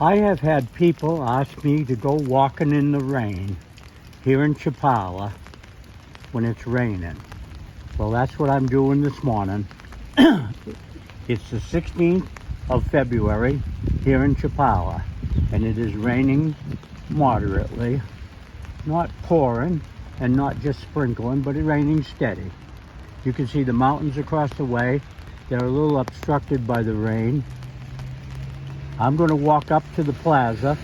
I have had people ask me to go walking in the rain here in Chapala when it's raining. Well, that's what I'm doing this morning. It's the 16th of February here in Chapala, and it is raining moderately, not pouring and not just sprinkling, but it's raining steady. You can see the mountains across the way. They're a little obstructed by the rain. I'm going to walk up to the plaza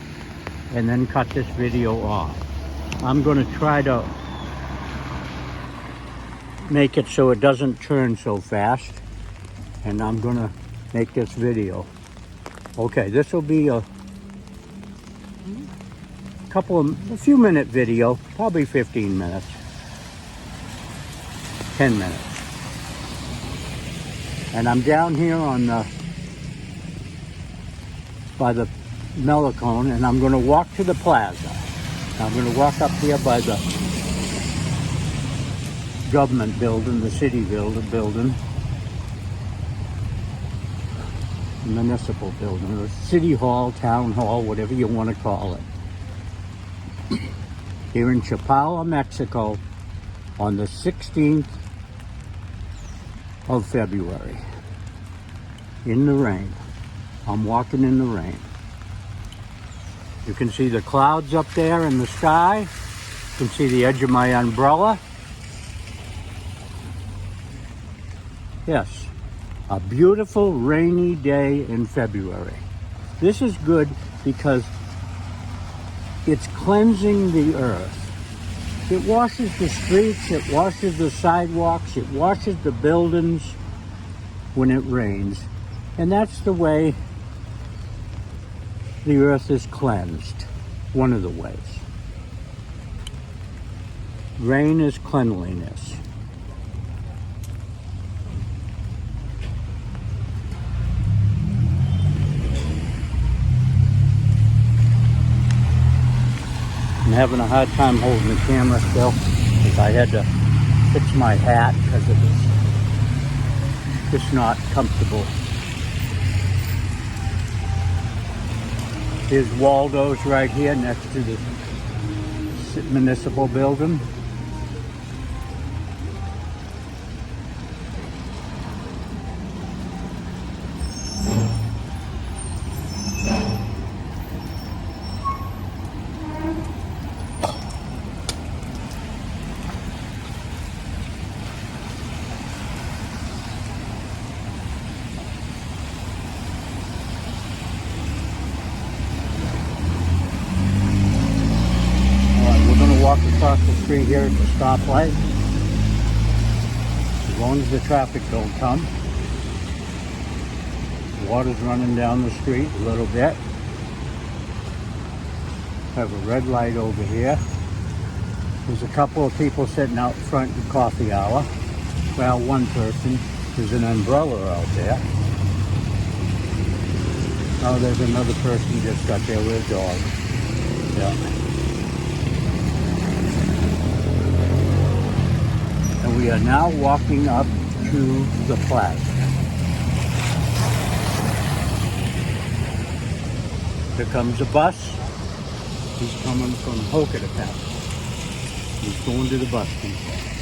and then cut this video off. I'm going to try to make it so it doesn't turn so fast, and I'm going to make this video. Okay, this will be a few minute video, probably 15 minutes, 10 minutes. And I'm down here on by the Melicone, and I'm going to walk to the plaza. I'm going to walk up here by the government building, the city building, the municipal building, or city hall, town hall, whatever you want to call it. Here in Chapala, Mexico, on the 16th of February, in the rain. I'm walking in the rain. You can see the clouds up there in the sky. You can see the edge of my umbrella. Yes, a beautiful rainy day in February. This is good because it's cleansing the earth. It washes the streets, it washes the sidewalks, it washes the buildings when it rains. And that's the way the earth is cleansed, one of the ways. Rain is cleanliness. I'm having a hard time holding the camera still because I had to fix my hat because it was just not comfortable. Here's Waldo's right here next to the municipal building. Walk across the street here at the stoplight, as long as the traffic don't come. Water's running down the street a little bit. Have a red light over here. There's a couple of people sitting out front in coffee hour. Well, one person. There's an umbrella out there. Oh, there's another person just got there with a dog. Yeah. We are now walking up to the plaza. Here comes a bus. He's coming from Hokidapat. He's going to the bus depot.